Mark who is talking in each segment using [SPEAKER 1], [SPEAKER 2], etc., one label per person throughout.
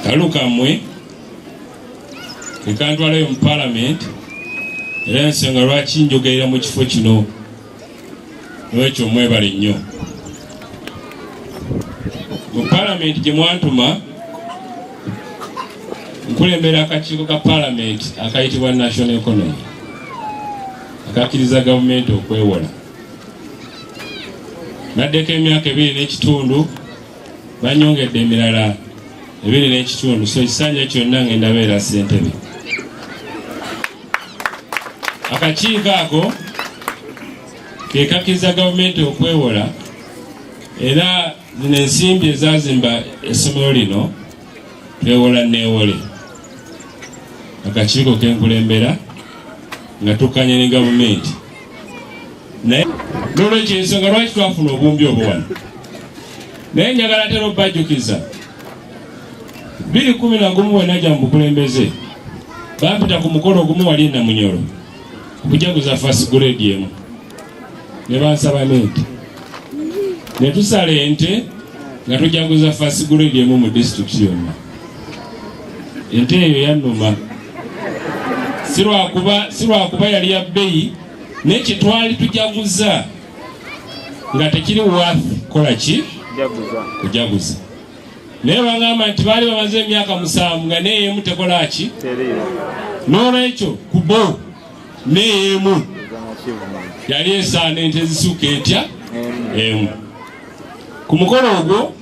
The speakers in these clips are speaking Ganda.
[SPEAKER 1] kaluka mwe ekantwalayo mu palamenti era ensonga lwaki njogerera mu kifo kino lwekyo mwebale nnyo mu palamenti gye mwantuma nkulembera akakiiko ka palamenti akayitibwa national economy akakkiriza gavumenti okwewola naddeko emyaka 2.5 banyongedde emirala 2.5 so ekisanja kyonna ngenda beera ssentebe akakiiko ako kekakkiriza gavumenti okwewola era zino ensimbi ezazimba essomero lino twewola neewole akakiiko kenkulembera nga tukkanye ne gavumenti naye n'olwekyo ensonga lwaki twafuna obumbi obuwano naye njagala tera obbajjukiza 2011 wenajja mu bukulembeze bampita ku mukolo ogumu wali Namunyolo okujaguza first grade emu ne bansaba mente ne tusala ente nga tujaguza first grade emu mu district yonna ente eyo yannuma sirwakuba yali ya bbeeyi naye kyetwali tujaguza nga tekiri wafi kola ki kujaguza naye bangamba nti baali bamaze emyaka 7 nga neeyemu tekola ki n'olwekyo kubo neeyemu yali esaana ente zisuuka etya emu ku mukolo ogwo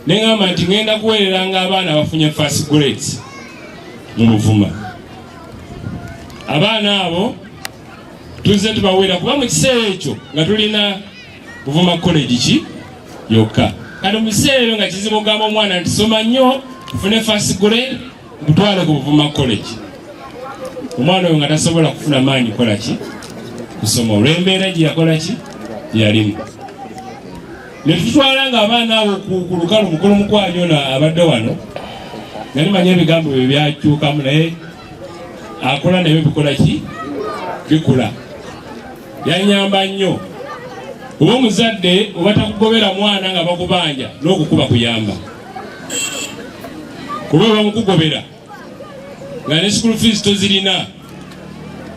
[SPEAKER 1] neŋŋamba nti ŋŋenda kuweereranga abaana bafunye first grades mu Buvuma abaana abo tuzze tubaweera kuba mu kiseera ekyo nga tulina Buvuma college ki yokka kati mu kiseera nga kizibu ogamba omwana nti soma nnyo ufune first grade gutwale ku Buvuma college omwana oyo nga tasobola kufuna maanyi kola ki kusoma olw'embeera gye yakola ki yalimu ne tutwalanga abaana abo ku lukalu mukulu mukwanyona abadde wano nali manya ebigambo bye byakyukamu naye akola naye bikola ki bikula yanyamba nnyo oba omuzadde oba takugobera mwana nga bakubanja n'okukuba kuyamba kuba bamukugobera nga ne school fees tozirina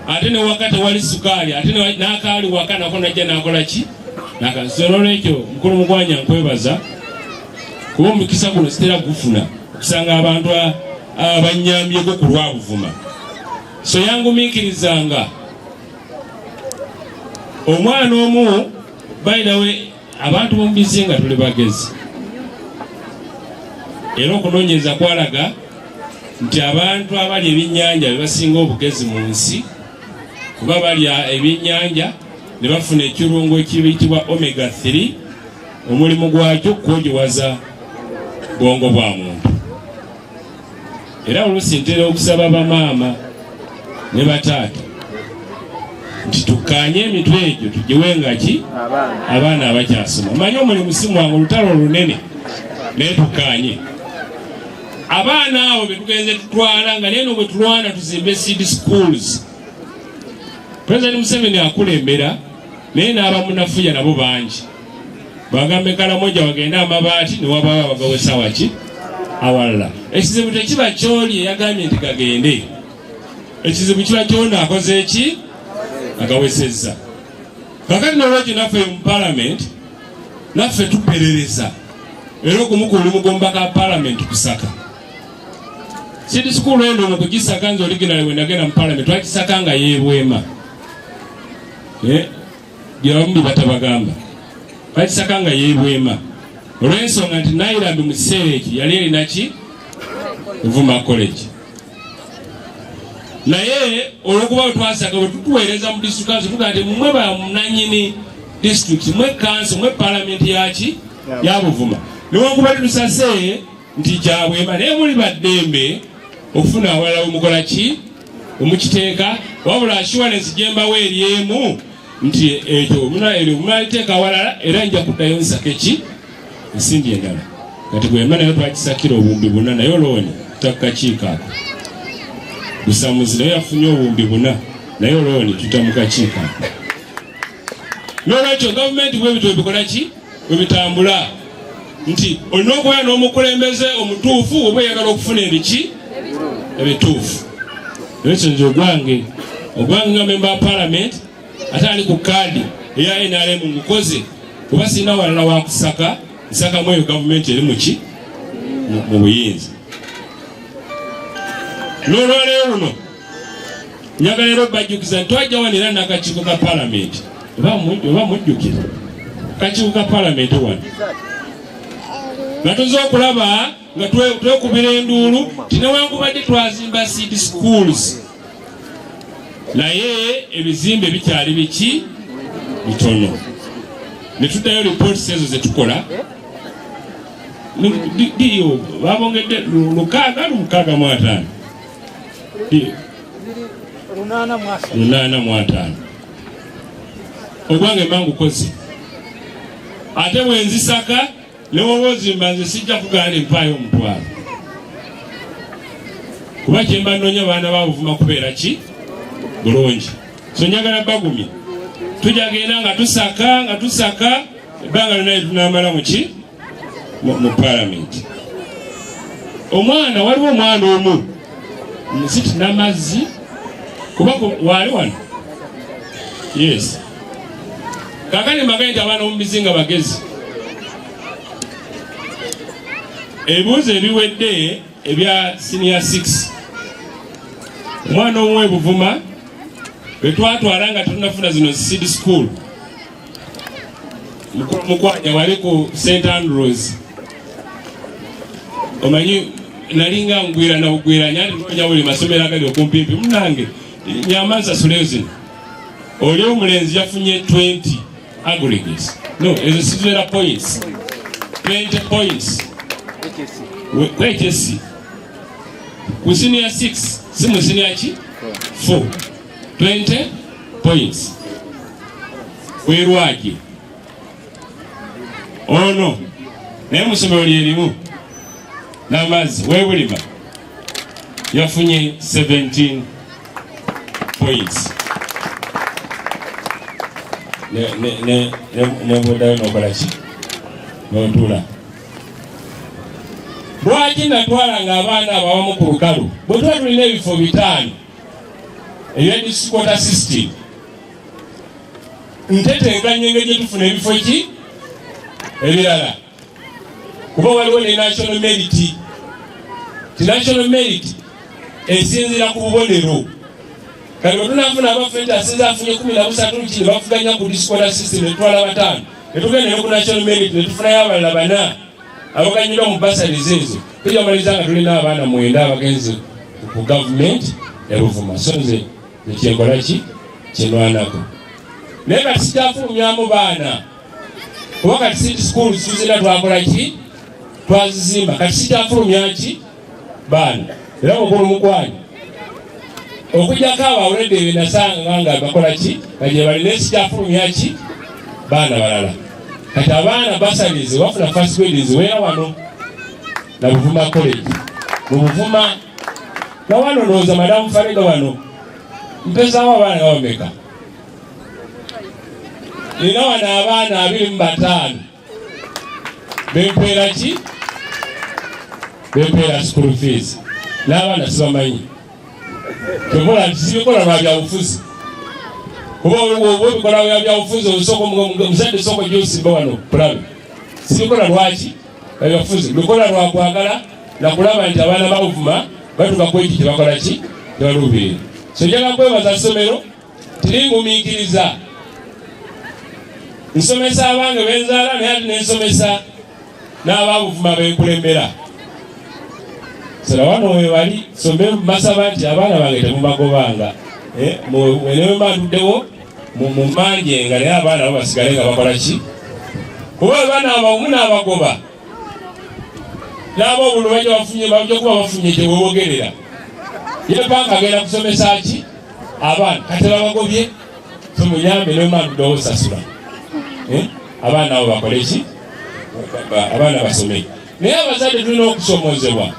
[SPEAKER 1] ate ne wakati wali sukaali ate n'akaali waka nako najja nakola ki nakasolo ekyo mukulu mugwanya nkwebaza kuba omukisa guno sitera gufuna okusanga abantu abanyambyeko ku lwa Buvuma so yangumiikirizanga omwana omu bayinawe abantu bombisi nga tuli bagezi era okunoonyeza kwalaga nti abantu abali ebyennyanja bebasinga obugezi mu nsi kuba balya ebyennyanja ne bafuna ekirungo ekiyitibwa omega 3 omulimu gwakyo kwogiwaza bwongo bwa muntu era oluusi ntera okusaba bamaama ne bataata nti tukkaanye emitwe egyo tugiwenga ki abaana abakyasoma manyi omulimu si mwangu olutalo olunene naye tukkaanye abaana abo betugenze tutwala nga neno bwe tulwana tuzimbe seed schools President Museveni akulembera naye n'abamunafuya nabo bangi bagambe Kalamoja wagenda amabaati ne wabaawo abagawesa waki awalala ekizibu tekiba kyoli eyagambye nti gagende ekizibu kiba kyona akoze eki agawesezza kakati n'olwekyo naffe mu palamenti naffe tuperereza era okumukulu mugomubaka palamenti kusaka Seed School endo mu kugisaka nze originally wenagenda mu palamenti twakisaka nga yeebwema gyabambi batabagamba bakisaka nga yeebwema olw'ensonga nti Nairambi mu kiseera ekyo yali erina ki Buvuma college naye olwokuba twasaka bwe tutuweereza mu district council tugaa nti mwe bamunanyini district mwe council mwe palamenti yaki ya Buvuma newakuba tusase nti kyabwema naye muli baddembe okufuna awalala omukola ki omukiteeka wabula assurance gyembawo eryemu nti ekyo munaliteeka awalala era nja kuddayo nsaka eki ensimbi endala kati bwemba naye twakisakira obumbi 4 naye olowoni tutakukakiiko ako Busamuzi naye yafunye obumbi 4 naye olowoni tutamukakiiko ako n'olwekyo gavumenti bwe bitwe bikola ki bwe bitambula nti olina okubeera n'omukulembeze omutuufu oba oyagala okufuna ebituufu. Ekyo nze ogwange nga memba wa parliament ate ali ku kaadi eya NRM mukoze kuba sirina walala wakusaka nsakamu eyo gavumenti eri mu buyinza. N'olwaleero luno njagala era obajjukiza nti twajja wano era n'akakiiko ka palamenti oba mujjukira akakiiko ka palamenti wano nga tuza okulaba nga twekubira enduulu ti newankubadde twazimba seed schools naye ebizimbe bikyali bitono. Ne tuddayo reports ezo ze tukola diyo babongedde 665 885 ogwange mangu kozi ate bwenzisaka newoba ozimba nze sijja kugana empaayo omutwalo kuba kyemba nnoonya baana ba Buvuma kubeera bulungi. So njagala bagumye tujagenda nga tusaka ebbanga lyonna tunamala mu palamenti. Waliwo omwana omu musiti n'amazzi kuba waali wano. Yes. Kakani mbagaye nti abaana mu bizinga bagezi. Ebibuuzo ebiwedde ebya senior 6 omwana omu e Buvuma betwatwala nga tunafuna zino seed school mukwanya wali ku St. Andrews. Omanyi nalinga ngwira na ugwira nyandi ntonya buli masomero agali okumpimpi munange nyamanza sulezin oli omulenzi yafunye 20 aggregates. No, ezo sizera points 20 points kwekesi ku senior 6 si mu senior 4 20 points werwaki ono naye musomero lyerimu n'amazzi webulima yafunye 17 points nebuddayo nokolaki nontula. Lwaki natwalanga abaana abawamu ku lukalu bwe tuba tulina ebifo 5 ebya district system ntetenkanya engeri gye tufuna ebifo ebirala kuba waliwo ne national merit. Ti national merit esinzira ku bubonero kati bwe tunafuna abafenti asinza afunye 13 kino bafuganya ku district system netwala 5 netugenda ne ku national merit netufunayo abalala 4 abaganyirwa mu basaries ezo tujamaliza nga tulina abaana 9 abagenzi ku gavumenti ya Buvuma. So nze nekyenkola kinwanako naye kati sikyafulumyamu baana kuba kati seed schools tuzina twakola twazizimba kati sikyafulumya baana era mukulu mukwanya okujjako abawuledde benasanga nga bakola nga gye balina sikyafulumya baana balala. Kati abaana basaries wafuna first grades wera wano na Buvuma college mu Buvuma na wano noza madamu Farega wano mpezawo abaana bameka nina wano abaana 25 bempeera school fees n'abaana sibamanyi tekola sibikola lwa byabufuzi kuba obikola bya bufuzi omuzadde soko gyosimba wano pulabe sibikola lwaki byabufuzi bikola lwa kwagala nakulaba nti abaana ba Buvuma batuka ku ekyo kyebakola tebalubirira. So njagala kwebaza ssomero tiringumiikiriza nsomesa abange benzaala naye ati nensomesa n'aba Buvuma benkulembera. Sala wano webali sombe masaba nti abaana bange temubagobanga mwenewe manduddewo mumanje nga naye abaana bo basigale nga bakola kuba abaana abamu n'abagoba n'aba obulu bajja kuba bafunye kyewebogerera ye banka agenda kusomesa abaana kati babagobye tumuyambe ne manduddewo sasula abaana abo bakole abaana basome. Naye abazadde tulina okusomozebwa.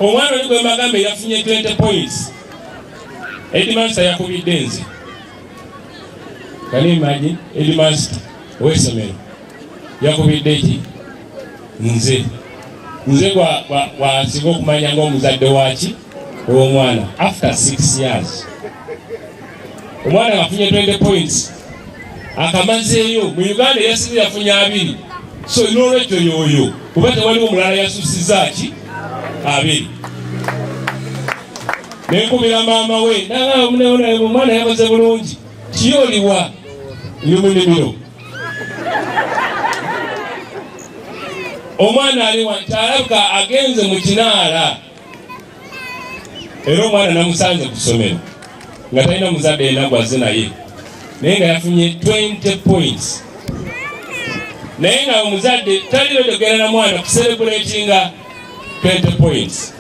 [SPEAKER 1] Omwana oli gwe magambe yafunye 20 points headmaster yakubidde nze. Can you imagine? Headmaster ow'essomero yakubidde nze wasinga okumanya ng'omuzadde waki ow'omwana after 6 years omwana ngafunye 20 points akamazeeyo mu Uganda yasinze yafunye 2 so n'olwekyo yoyo kuba tewaliwo omulala yasusiza ki 2 nenkubira maama we omwana yakoze bulungi kiyoliwa ndi mu nnimiro omwana aliwa kyalabika agenze mu kinaala era omwana namusanze ku ssomero nga talina muzadde yenna gwazze naye naye nga yafunye 20 points naye nga omuzadde talina ogenda na mwana kuserebulatinga 20 points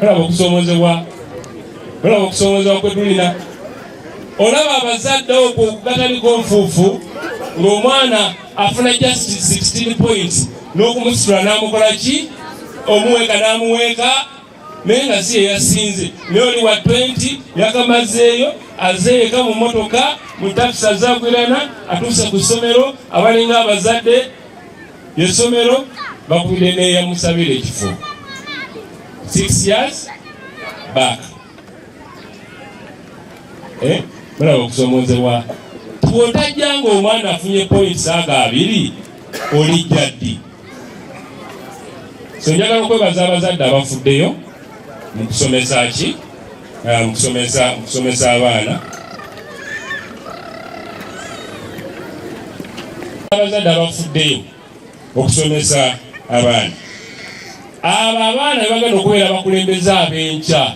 [SPEAKER 1] olaba okusoomozebwa kwe tulina olaba abazadde okwo gataliko nfuufu ng'omwana afuna just 16 points n'okumusitula n'amukola ki omuweeka n'amuweeka naye nga si yeyasinze naye oli wa 20 yakamazeeyo azeeka mu motoka mu takisi azagwirana atuuse ku ssomero abalinga abazadde y'essomero bakubide neyamusabira ekifo 6 years back. Mulaba okusoomozebwa bw'otajjanga omwana afunye points aga 2 olijja ddi. So njagala okwebaza abazadde abafuddeyo mu kusomesa ki mu kusomesa abaana. Abazadde abafuddeyo okusomesa abaana, abo abaana bagenda okubeera abakulembeze ab'enkya.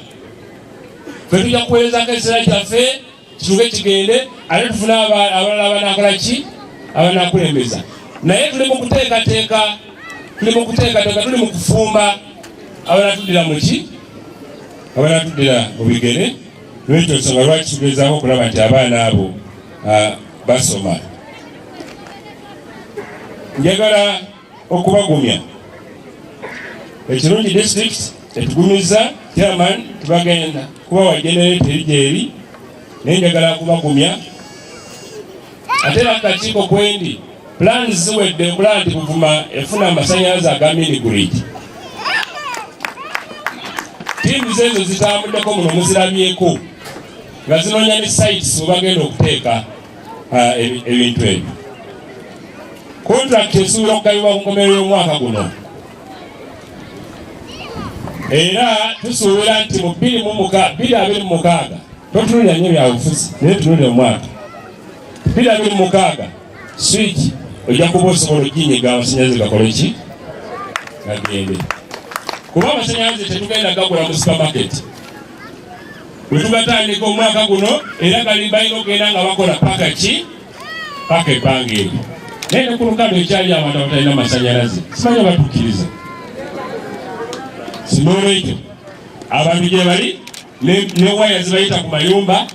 [SPEAKER 1] Ffe tujja kuweerezako ekiseera kyaffe kituuke kigende ate tufune abalala abanakola ki abanakulembeza. Naye tuli mu kuteekateeka, tuli mu kufumba abanatuddira mu ki abanatuddira mu bigere. Lwekyo nsonga lwaki tugezaako okulaba nti abaana abo basoma. Njagala okubagumya ekirungi district etugumiza chairman tubagenda kuba wa generate eri naye njagala kubagumya ate akakiiko kwendi plans ziwedde okulaba nti Buvuma efuna amasannyalaze aga mini grid. Tiimu ezo zitambuddeko muno muzirabyeko nga zinoonya ne sites webagenda okuteeka ebintu ebyo. Contract esuubira okugabibwa ku nkomerero y'omwaka guno. Era tusuubira nti mu 2026 totunulira nnyo byabufuzi naye tunulira omwaka 2026 switch ojja kuba osobola oginyiga amasannyalaze gakole ki gagende. Kuba amasannyalaze tetugenda gagula mu supermarket. Bwe tugatandika omwaka guno era balina okugenda nga bakola paka ki paka ebbanga eryo. Naye ne ku lukado ekyali abantu abatalina amasannyalaze simanyi batukkiriza. Sinolwekyo abantu gye bali ne waya zibayita ku mayumba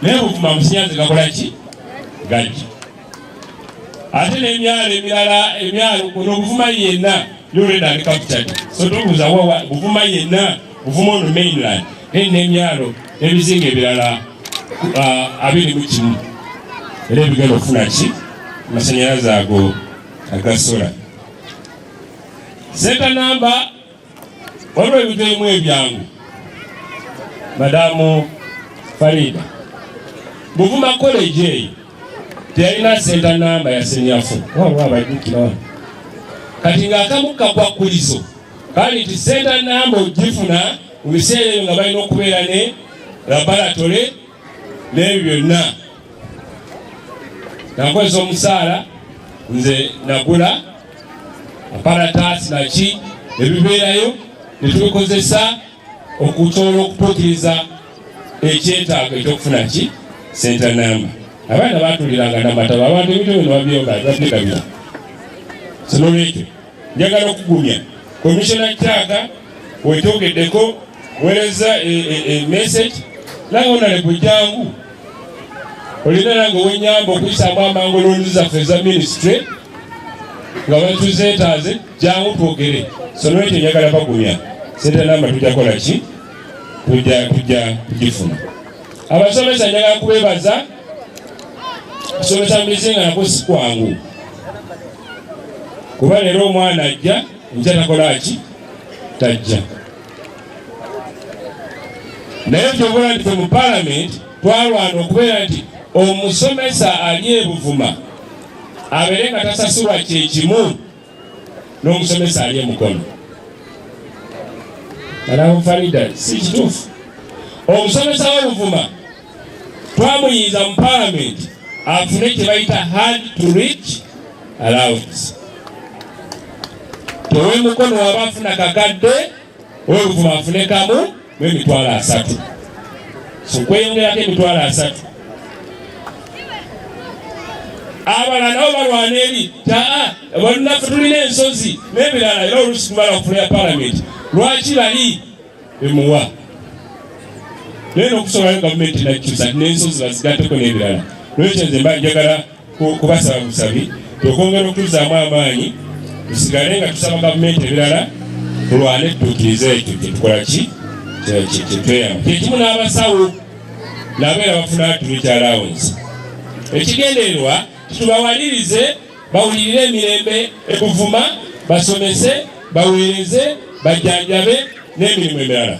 [SPEAKER 1] naye Buvuma amasannyalaze gakola ki gajja. Ate n'emyalo emirala emyalo kuno Buvuma yenna yoleda ne captured. So tobuuza wawa Buvuma yenna Buvuma ono mainland n'emyalo n'ebizinga ebirala 21 era ebigenda okufuna ki amasannyalaze ago agasola. Senta namba waliwo ebintu ebimu ebyangu. Madamu Farida Buvuma college eyo teyalina senta namba ya senyafu waliwo abajjukira wano kati ng'akamu kakwakulizo kali nti senta namba ogifuna mu biseera ebyo nga balina okubeera ne laboratole n'ebyo byonna. Nakozesa omusaala nze nagula aparatas naki ebibeerayo netubikozesa okusobola okutuukiriza ekyetaago ekyokufuna ki senta namba. Abaana batuliranga namataba abantu ebintu bino babyonga bategabira. Sinolwekyo njagala okugumya komishona kyaka wetwogeddeko weereza message nange onalebo jangu olina nange wenyamba okuyisaamu amangoloozi zaffe eza ministry nga batuzeetaaze jangu twogere. Sonolwekyo njagala bagumya sente namba tujja kola ki tujja kugifuna. Abasomesa njagala kubeebaza kusomesa mu bizinga nako si kwangu. kuba leero omwana ajja nja takola ki tajja. Naye kyobola nti mu palamenti twalwana okubeera nti omusomesa ali e Buvuma abeere nga tasasulwa kyekimu n'omusomesa ali e Mukono. Farida si kituufu. Omusomesa wa Buvuma twamuyinza mu palamenti afune kye bayita hard to reach allowance. Towe Mukono waba afuna kakadde, owe Buvuma afune kamu mu emitwalo 3. So kweyongerako emitwalo 3. Abalala nabo balwana eri balunaffe tulina ensozi n'ebirala era oluusi tubala okufuna ya palamenti. Lwaki bali emuwa? Naye n'okusobolayo gavumenti nakyusa n'ensozi bazigatteko n'ebirala. Lwekyo nze mba njagala kubasaba busabi okwongera okutuzaamu amaanyi tusigale nga tusaba gavumenti ebirala tulwane tutuukirize ekyo kyetukola ki kyetweyama. Kyekimu n'abasawo nabeera bafuna turuki allowance. Ekigendererwa tubawalirize bawulirire emirembe e Buvuma, basomese, baweereze, bajjanjabe n'emirimu emirala.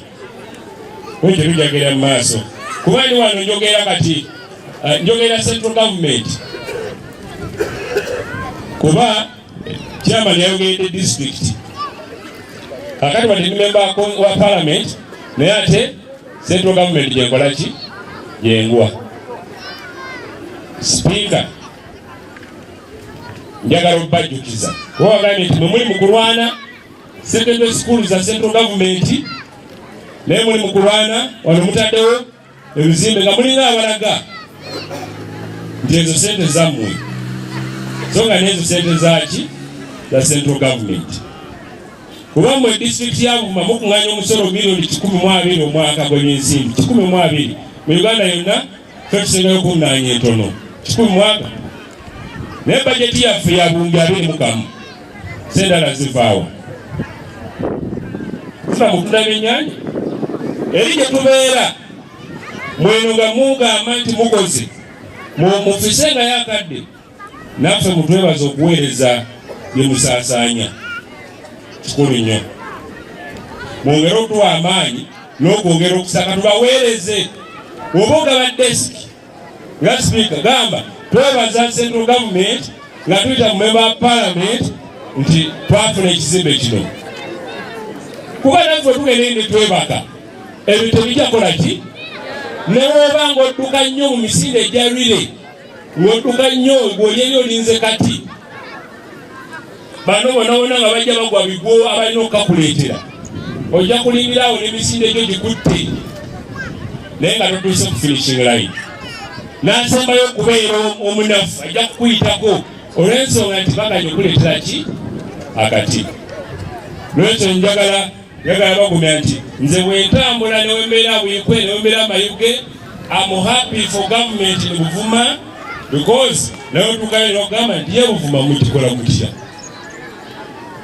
[SPEAKER 1] Wekyo tujagera mu maaso. Kuba ndi wano njogera kati njogera central government. Kuba chairman yayogedde district. Kakati wadde ni member wa parliament naye ate central government gyenkola ki? Jengwa. Speaker njagala obajjukiza wagambye nti muli mu kulwana secondary school za central government naye muli mu kulwana wano mutaddewo ebizimbe nga mulinga abalaga nti ezo sente zammwe so nga nezo sente zaki za central government. Kuba mu district ya Buvuma mukuŋŋaanya omusolo milioni 120 omwaka gw'ebyensimbi 120 mu Uganda yonna ffe tusengayo kunnaanya entono 100 mwaka. Naye bajeti yaffe ya buwumbi 21 sendala zivaawa tuna mutunda byennyanja eri gye tubeera mweno nga mugamba nti mukoze mufise nga yakadde naffe mutwebaza okuweereza bye musaasaanya kikulu nnyo. Mwongere okutuwa amaanyi n'okwongera okusaka tubaweereze. Oba ogaba desiki nga speaker gamba twebaza central government nga tuyita mu member wa parliament nti twafuna ekizimbe kino. Kuba naffe tugende ne twebaka ebintu bijja kola ki? Ne woba ng'odduka nnyo mu misinde egyalwire ng'odduka nnyo ng'olyeri olinze kati bano bona nga bajja bagwa bigwo abalina okukakuleetera ojja kulingirawo n'emisinde egyo gikutte naye nga totuuse ku finishing line. N'asembayo okubeera omunafu ajja kukuyitako olw'ensonga nti baganya okuleetera ki? Akati. Lwekyo njagala bagumya nti nze bwentambula ne wembeera bwikwe ne wembeera amayuge I'm happy for government in Buvuma because naye otuukayo n'ogamba nti ye Buvuma mukikola mutya.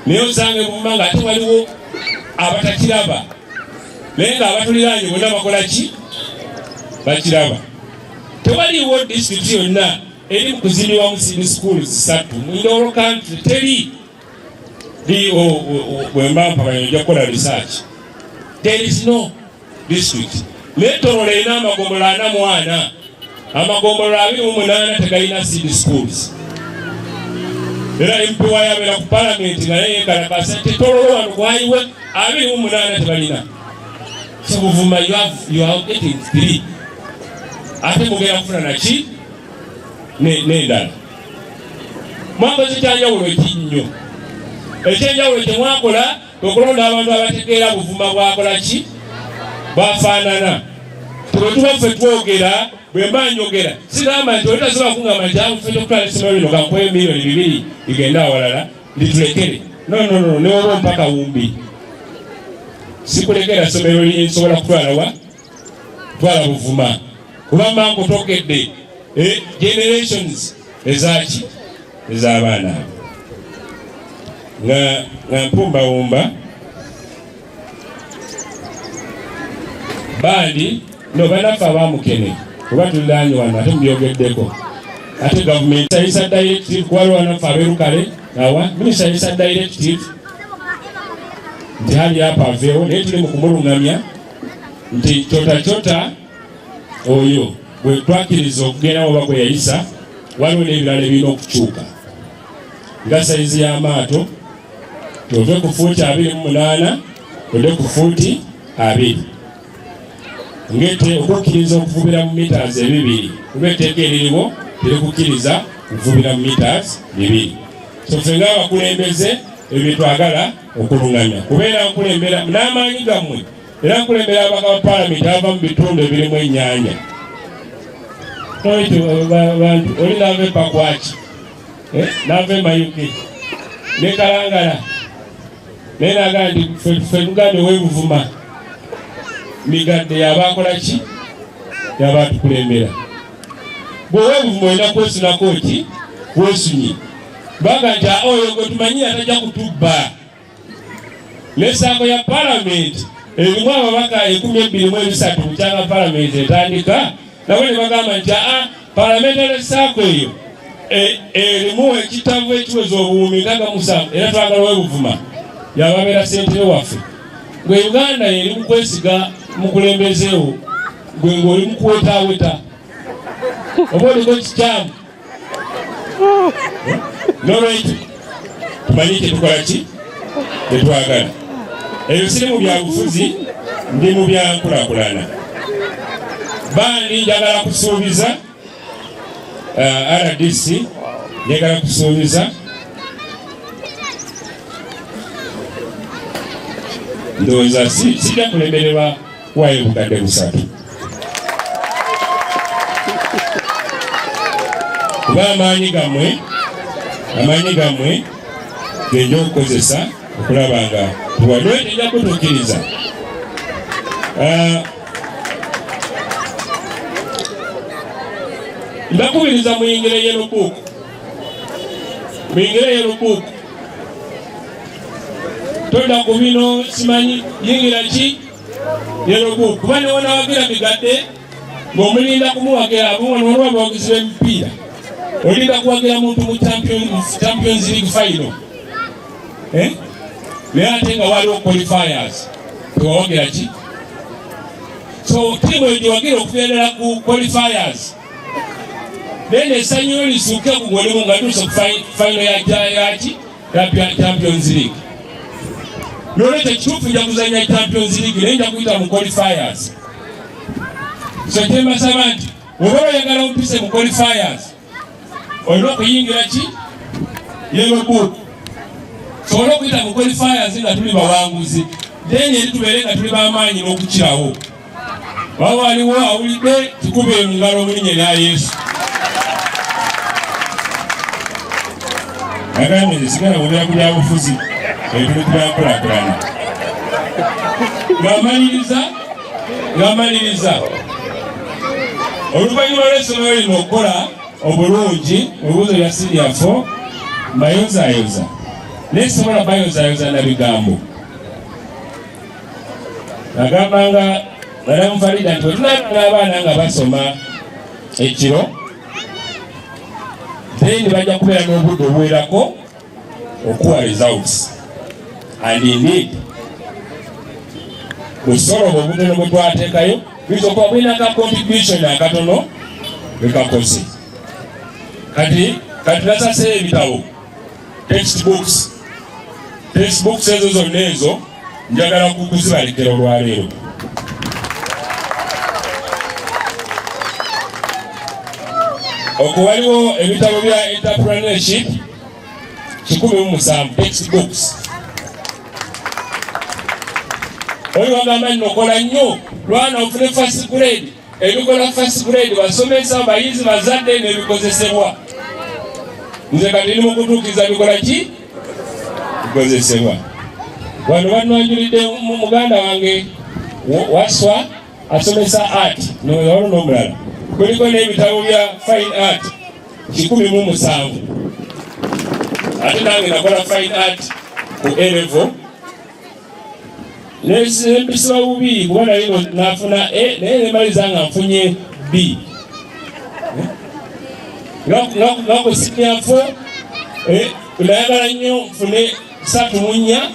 [SPEAKER 1] Naye osanga Buvuma nga ate waliwo abatakiraba naye nga abatuliraanye bonna bakola ki? Bakiraba. Tewaliwo district yonna eri mu kuzimbibwa mu seed schools 3 mu the country teri bwemba mpabanya ojja kukola research. There is no district. Netorola erina amagombolo 44 amagombolo 28 tegalina seed schools. Era MP yabeera ku parliament nga naye yekalakasa nti tololo wano kwayiwe 28 tebalina. So Buvuma you are getting 3. Ate mugera kufuna naki n'endala. Mwakoze ekyanjawulo ekinnyo. Ekyenjawulo kye mwakola okulonda abantu abategeera Buvuma bwakola ki? Bafaanana. Bwe tuba ffe twogera bwe mba njogera sigamba nti olitasobola kuŋŋamba nti ffe tokutwala essomero lino kankuweyo milioni 2 igenda awalala litulekere. No, ne woba mpaka wumbi sikulekera essomero linsobola kutwala twala Buvuma. Kuba mba nkutokedde generations ezaki ez'abaana nga mpumbawumba bandi no banaffe abamukene kuba tuliraanye wano ate mubyogeddeko ate gavumenti ayisa directive kuwaliwo naffe abeerukale awa Minister is a directive nti hali hapa aveewo naye tuli mu kumulungamya nti kyota oyo bwe twakiriza okugenda oba gwe yayisa waliwo n'ebirala ebirina okukyuka nga sayizi y'amaato tove ku fuuti 28 tode ku fuuti 2 ngete okukkiriza okuvubira mu meters 2 kuba etteeka eririwo terikukkiriza okuvubira mu meters 2 so ffe ng'abakulembeze ebyo twagala okulungamya kubeera nkulembera n'amaanyi gammwe era nkulembera abaka ba palamenti ava mu bitundu ebirimu ennyanja oli naava e Pakwaki naava e Mayuge ne Kalangala naye naagala nti ffe tugande w'Ebuvuma Migadde yabakola ki yaba tukulembera bwe w'Ebuvuma olina kwesunako ki wesunyi baga nti oyo gwe tumanyi atajja kutubba n'essaako ya palamenti erimu ababaka 12,300 bukyanga palamenti etandika nabo ne bagamba nti palamenti n'essaako eyo erimu ekitabo ekiweza obuwumi 7 era twagala w'Ebuvuma yababeera ssentebe waffe gwe Uganda eri mu kwesiga mukulembezeewo gwe ng'oli mu kuwetaaweta oba oliko kikyamu n'olwekyo tumanyi kyetukola ki tetwagala ebyo siri mu byabufuzi ndi mu byankulaakulana bandi njagala kusuubiza RDC njagala kusuubiza ndowooza sijja kulemererwa kuwayo bukadde 3 kuba amaanyi gammwe genja okukozesa okulaba nga tuwadwe tejja kutukkiriza ndakubiriza muyingire yellow book toda ku bino simanyi yingira ki yellow book kuba ne wonawagira Migadde ng'omulinda kumuwagira abonolwa abawagizi b'emipiira olinda kuwagira muntu mu Champions League final naye ate nga waliwo qualifiers tewawagira ki so tiimu eyo gyewagira okubeerera ku qualifiers then essanyu lisuuke kugolimu nga tuuse ku final yaki ya Champions League n'olwekyo ekituufu nja kuzanya Champions League naye nja kuyita mu qualifiers so kyembasaba nti oba oyagala ompise mu qualifiers olina okuyingira ki yellow book sobola okuyita mu qualifiers nga tuli bawanguzi then eri tubeere nga tuli b'amaanyi n'okukirawo waba waliwo awulidde tukube mu ngalo mu linnya lya Yesu agambye sigala mubera ku byabufuzi ebituli kubyankulaakulana ng'amaliriza oluvannyuma lw'essomero lino okukola obulungi mu bibuuzo bya senior 4 mbayozaayoza naye sobola bayozaayoza na bigambo nagambanga Madamu Farida nti wetunaba n'abaana nga basoma ekiro then bajja kubeera n'obudde obuwerako okuwa results and indeed busolobo obutono bwe twateekayo buyinza okuba bulina ka contribution akatono bwe kakoze kati nasaseyo ebitabo textbooks ezo zonna ezo njagala kuzibalekera olwaleero okuwaliwo ebitabo bya entrepreneurship 17 textbooks oyo wagamba nnokola nnyo lwana ofune first grade ebikola first grade basomesa bayizi bazadde n'ebikozesebwa nze kati ndi mu kutuukiza bikola ki bikozesebwa wano banwanjulidde muganda wange waswa asomesa art wano n'omulala kuliko n'ebitabo bya fine art 17 ate nange nakola fine art ku A-level nembisiba bubi kuba nayo nafuna naye nemaliza nga nfunye B nga ku senior 4 nayagala nnyo nfune 3 mu 4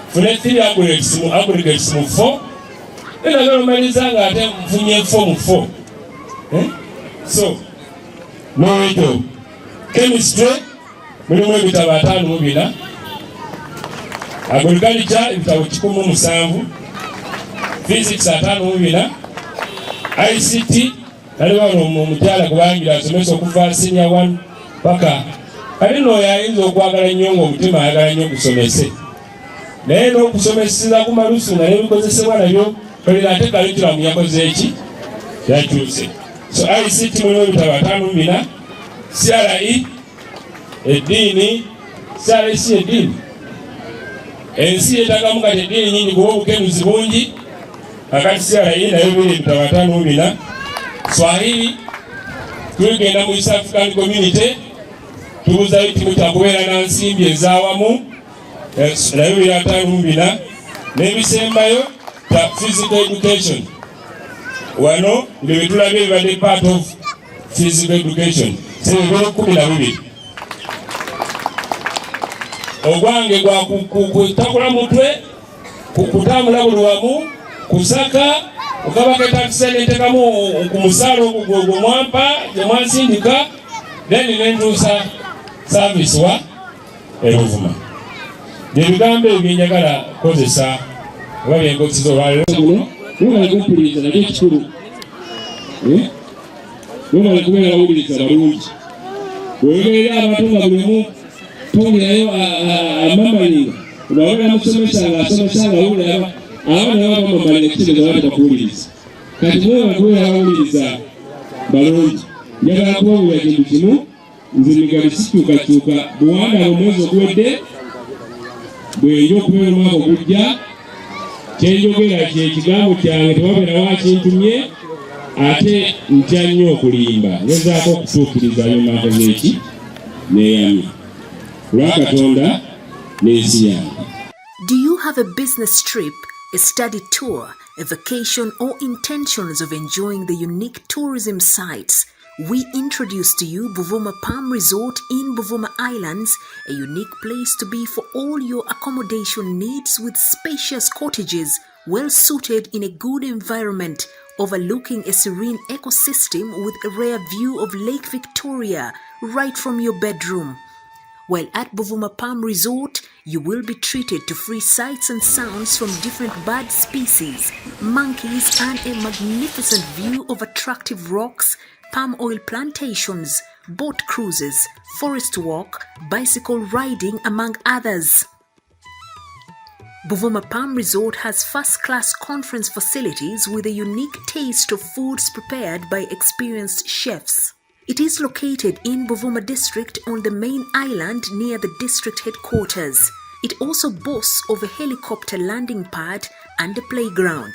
[SPEAKER 1] nfune 3 aggregates mu 4 nayagala omaliriza nga ate nfunye 4 mu 4. So n'olwekyo chemistry mulimu ebitabo 5 mu 4, agriculture ebitabo 107, physics 5 mu 4, ICT kali wano omukyala kubangira asomesa okuva senior 1 paka kali no yayinza okwagala nnyo ng'omutima ayagala nnyo okusomese naye n'okusomeseza ku malusu nga n'ebikozesebwa nabyo kolera ate curriculum yakoze eki yakyuse. So ICT mulimu ebitabo 5 mu 4, CRE eddiini CRC eddiini ensi yetagamu kati eddiini nyingi kuba obukenuzi bungi akati CRE nayo biri ebitabo 5 mu 4. Swahili tugenda mu East African Community tubuza itimu kyakubeera na nsimbi ezaawamu nayo biri 5 mu 4, n'ebisembayo ta physical education wano bye tulabye bibadde part of physical education sebibere 12. Ogwange gwa kutakula mutwe kutambula buli wamu kusaka ukabaka taxi netekamu ku musalo ogwo mwampa je mwansindika then nentusa service wa Buvuma. Ebigambo ebyenjagala kozesa oba sizo lwalero kuno nobala kumpuliriza nabyo ekikulu nobala kubeera wuliriza balungi webeera abantu nga bulimu tongerayo amamalinga olwawulira musomesa nga asomesa nga wulira abaana bamamalinga ekitegeeza batera kuwuliriza kati mwebala kubeera bawuliriza balungi. Njagala kuwawulira kintu kimu, nze Migadde sikyukakyuka buwanda omwezi oguwedde bwenja okubeera omwaka ogujja kyenjogera kyekigambo kyange tewabeera wakintumye ate ntya nnyo okulimba ngezaako okutuukiriza byomako zeki neyamye lwakatonda n'ensi yange.
[SPEAKER 2] Do you have a business trip, a study tour, a vacation, or intentions of enjoying the unique tourism sites? We introduce to you Buvuma Palm Resort in Buvuma Islands, a unique place to be for all your accommodation needs with spacious cottages, well suited in a good environment, overlooking a serene ecosystem with a rare view of Lake Victoria right from your bedroom. While at Buvuma Palm Resort, you will be treated to free sights and sounds from different bird species, monkeys, and a magnificent view of attractive rocks, palm oil plantations, boat cruises, forest walk, bicycle riding, among others. Buvuma Palm Resort has first-class conference facilities with a unique taste of foods prepared by experienced chefs. It is located in Buvuma district on the main island near the district headquarters. It also boasts of a helicopter landing pad and a playground.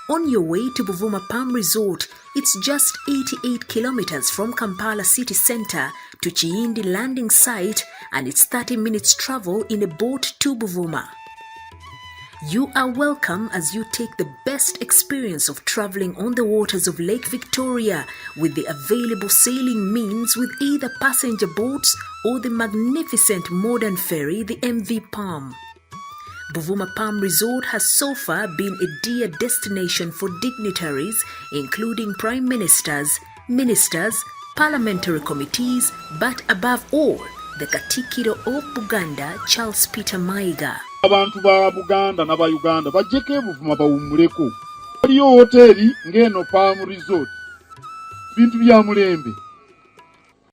[SPEAKER 2] On your way to Buvuma Palm Resort, it's just 88 kilometers from Kampala city center to Chiindi landing site, and it's 30 minutes travel in a boat to Buvuma. You are welcome as you take the best experience of traveling on the waters of Lake Victoria with the available sailing means with either passenger boats or the magnificent modern ferry, the MV Palm. Buvuma Palm Resort has so far been a dear destination for dignitaries, including prime ministers, ministers, parliamentary committees, but above all, the Katikiro of Buganda, Charles Peter Mayiga.
[SPEAKER 3] Abantu ba Buganda na ba Uganda bajjeko Buvuma bawumuleko. Waliyo hoteli ngeno Palm Resort. Bintu bya mulembe.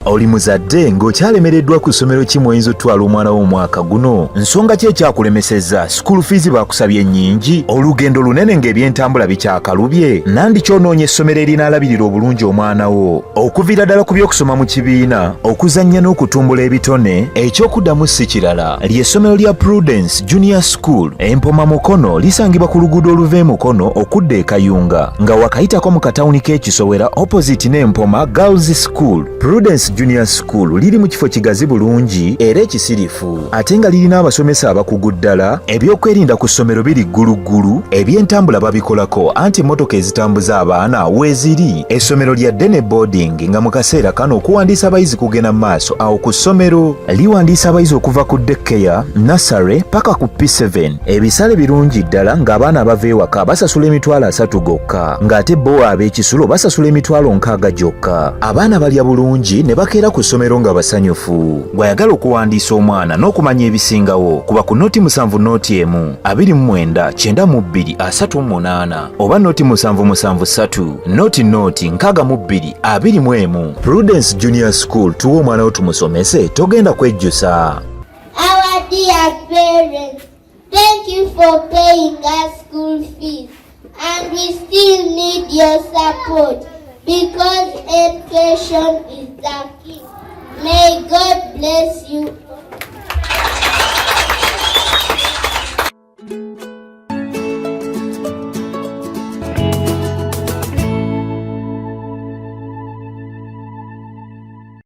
[SPEAKER 4] Oli muzadde ng'okyalemereddwa ku ssomero ki mw'oyinza otwala omwana wo omwaka guno? Nsonga ki ekyakulemesezza? School fees bakusabye nnyingi? Olugendo lunene ng'ebyentambula bikyakalubye? Nandi ky'onoonya essomero erinaalabirira obulungi omwana wo? Okuviira ddala ku by'okusoma mu kibiina, okuzannya n'okutumbula ebitone, ekyokuddamu si kirala. Ly'essomero lya Prudence Junior School, Empoma Mukono, lisangibwa ku luguudo oluva e Mukono okudda e Kayunga, nga wakayitako mu katawuni k'Ekisowera opposite n'Empoma Girls School. Prudence Junior School liri mu kifo kigazi bulungi era ekisirifu ate nga lirina abasomesa abakugu ddala, ebyokwerinda ku ssomero biri gguluggulu, ebyentambula babikolako anti emmotoka ezitambuza abaana weeziri. Essomero lya ddene boarding nga mu kaseera kano okuwandiisa abayizi kugenda mu maaso awo ku ssomero. Liwandiisa abayizi okuva ku daycare, nursery paka ku P7. Ebisale birungi ddala ng'abaana abava ewaka basasula emitwalo 3 gokka ng'ate bo ab'ekisulo basasula emitwalo 6 gyokka. Abaana balya bulungi ne bakeera ku ssomero nga basanyufu. Bw'ayagala okuwandiisa omwana n'okumanya ebisingawo kuba ku noti 7 noti 1 29 92 38 oba noti 773 noti 62 21. Prudence Junior School tuwa omwana wo tumusomese togenda kwejjusa.
[SPEAKER 5] Our dear parents, thank you for paying our school fees, and we still need your support because education is the key. May God bless you